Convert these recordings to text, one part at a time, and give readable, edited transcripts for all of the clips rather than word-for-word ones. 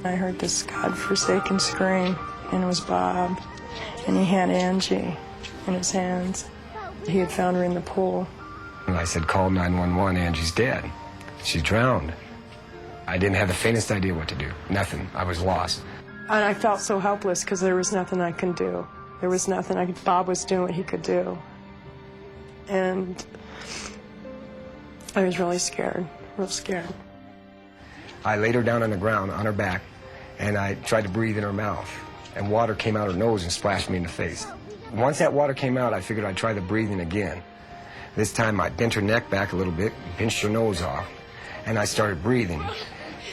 I heard this godforsaken scream, and it was Bob, and he had Angie in his hands. He had found her in the pool. And I said, call 911, Angie's dead. She's drowned. I didn't have the faintest idea what to do. Nothing. I was lost. And I felt so helpless because there was nothing I could do. There was nothing Bob was doing what he could do. And I was really scared, real scared. I laid her down on the ground, on her back, and I tried to breathe in her mouth. And water came out her nose and splashed me in the face. Once that water came out, I figured I'd try the breathing again. This time I bent her neck back a little bit, pinched her nose off, and I started breathing.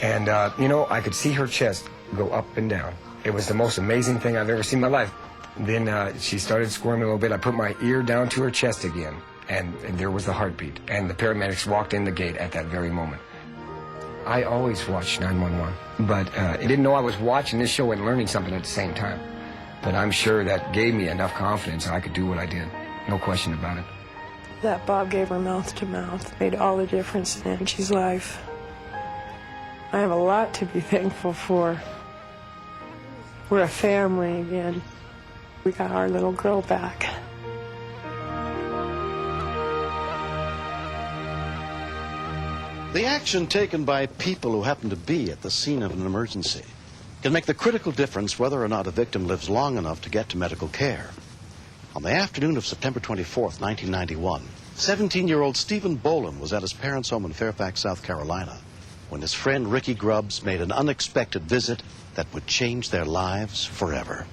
And, you know, I could see her chest go up and down. It was the most amazing thing I've ever seen in my life. Then she started squirming a little bit. I put my ear down to her chest again, and there was the heartbeat. And the paramedics walked in the gate at that very moment. I always watched 911, but I didn't know I was watching this show and learning something at the same time. But I'm sure that gave me enough confidence I could do what I did. No question about it. That Bob gave her mouth to mouth made all the difference in Angie's life. I have a lot to be thankful for. We're a family again. We got our little girl back. The action taken by people who happen to be at the scene of an emergency can make the critical difference whether or not a victim lives long enough to get to medical care. On the afternoon of September 24th, 1991, 17-year-old Stephen Boland was at his parents' home in Fairfax, South Carolina, when his friend Ricky Grubbs made an unexpected visit that would change their lives forever.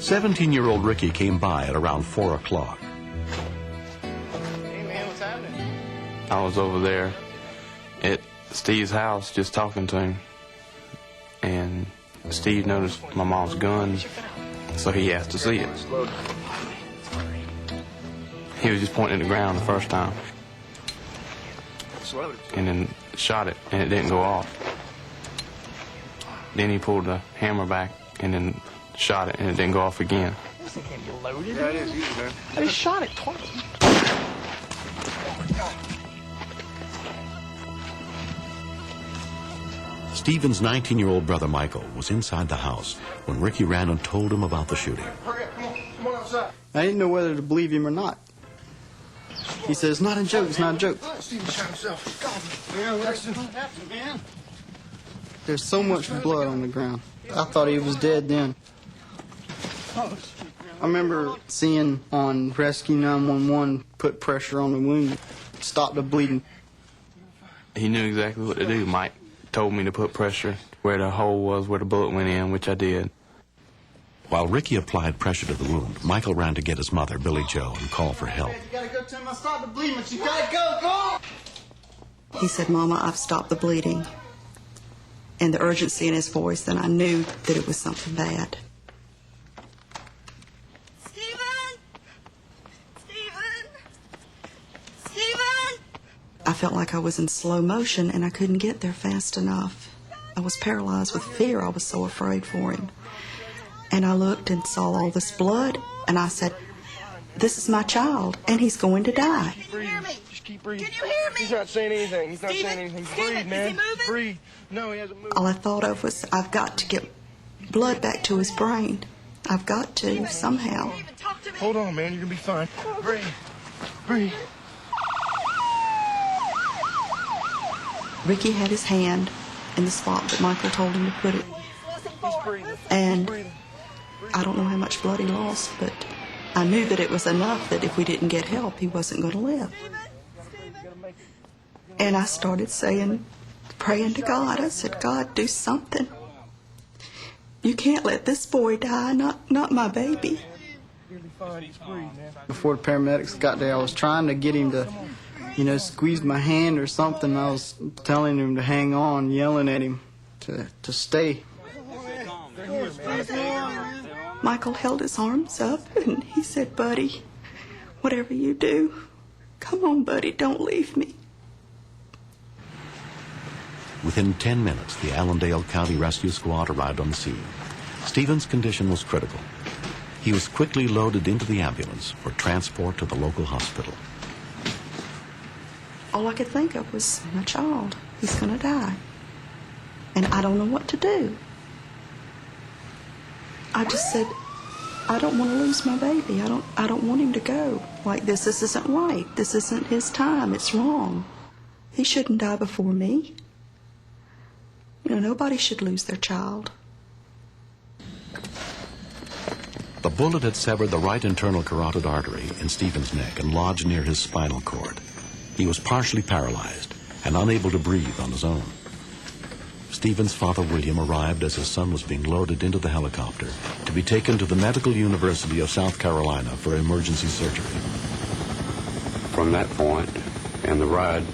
"17-year-old Ricky came by at around 4 o'clock. Hey, man, what's happening? I was over there at Steve's house just talking to him, and Steve noticed my mom's gun, so he asked to see it. He was just pointing at the ground the first time, and then shot it, and it didn't go off. Then he pulled the hammer back, and then shot it, and it didn't go off again. This thing can't be loaded. Yeah, it is easy, man. I just shot it twice. Stephen's 19-year-old brother Michael was inside the house when Ricky ran and told him about the shooting. Hurry up, come on outside. I didn't know whether to believe him or not. He said, it's not a joke, it's not a joke. Stephen shot himself. God, man, what happened, man? There's so much blood on the ground. I thought he was dead then. I remember seeing on Rescue 911 put pressure on the wound, stop the bleeding. He knew exactly what to do. Mike told me to put pressure where the hole was, where the bullet went in, which I did. While Ricky applied pressure to the wound, Michael ran to get his mother, Billy Joe, and call for help. You gotta go tell him I stopped the bleeding, but you gotta go! He said, Mama, I've stopped the bleeding. And the urgency in his voice, then I knew that it was something bad. Stephen! I felt like I was in slow motion and I couldn't get there fast enough. I was paralyzed with fear. I was so afraid for him. And I looked and saw all this blood, and I said, this is my child, and he's going to die. Breathe. Just keep breathing. Can you hear me? He's not saying anything. He's not saying anything. Stephen, Breathe, man. is he moving? Breathe. No, he hasn't moved. All I thought of was, I've got to get blood back to his brain. I've got to, somehow. Stephen, talk to me. Hold on, man. You're going to be fine. Breathe. Breathe. Ricky had his hand in the spot that Michael told him to put it. He's breathing. And Breathing. I don't know how much blood he lost, but I knew that it was enough that if we didn't get help, he wasn't going to live. And I started saying, praying to God. I said, God, do something. You can't let this boy die, not my baby. Before the paramedics got there, I was trying to get him to, squeeze my hand or something. I was telling him to hang on, yelling at him to stay. Michael held his arms up and he said, buddy, whatever you do, come on, buddy, don't leave me. Within 10 minutes, the Allendale County Rescue Squad arrived on the scene. Stephen's condition was critical. He was quickly loaded into the ambulance for transport to the local hospital. All I could think of was my child. He's going to die. And I don't know what to do. I just said, I don't want to lose my baby. I don't want him to go like this. This isn't right. This isn't his time. It's wrong. He shouldn't die before me. You know, nobody should lose their child. The bullet had severed the right internal carotid artery in Stephen's neck and lodged near his spinal cord. He was partially paralyzed and unable to breathe on his own. Stephen's father, William, arrived as his son was being loaded into the helicopter to be taken to the Medical University of South Carolina for emergency surgery. From that point, and the ride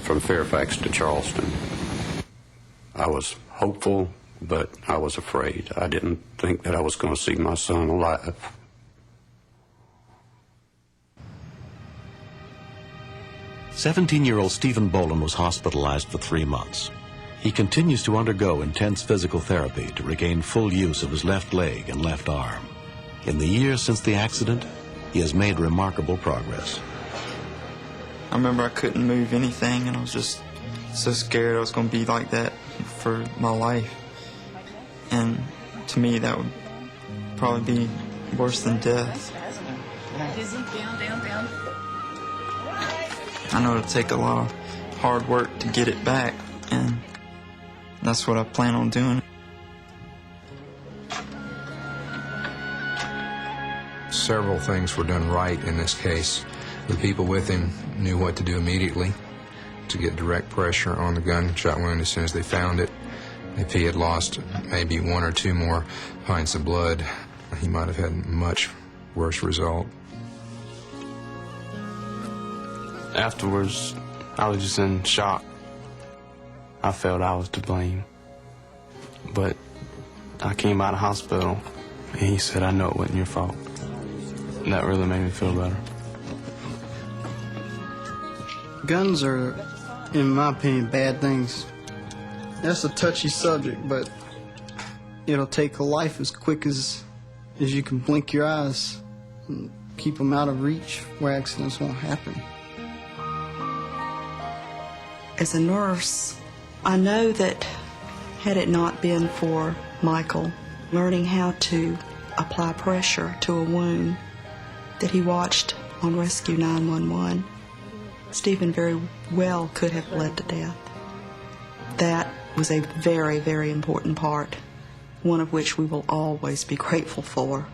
from Fairfax to Charleston, I was hopeful, but I was afraid. I didn't think that I was going to see my son alive. "17-year-old Stephen Boland was hospitalized for 3 months. He continues to undergo intense physical therapy to regain full use of his left leg and left arm. In the years since the accident, he has made remarkable progress. I remember I couldn't move anything, and I was just so scared I was going to be like that for my life. And to me, that would probably be worse than death. I know it'll take a lot of hard work to get it back, and that's what I plan on doing. Several things were done right in this case. The people with him knew what to do immediately to get direct pressure on the gunshot wound as soon as they found it. If he had lost maybe 1 or 2 more pints of blood, he might have had a much worse result. Afterwards, I was just in shock. I felt I was to blame. But I came out of hospital, and he said, I know it wasn't your fault. And that really made me feel better. Guns are, in my opinion, bad things. That's a touchy subject, but it'll take a life as quick as you can blink your eyes and keep them out of reach where accidents won't happen. As a nurse, I know that had it not been for Michael learning how to apply pressure to a wound that he watched on Rescue 911, Stephen very well could have bled to death. That was a very, very important part, one of which we will always be grateful for.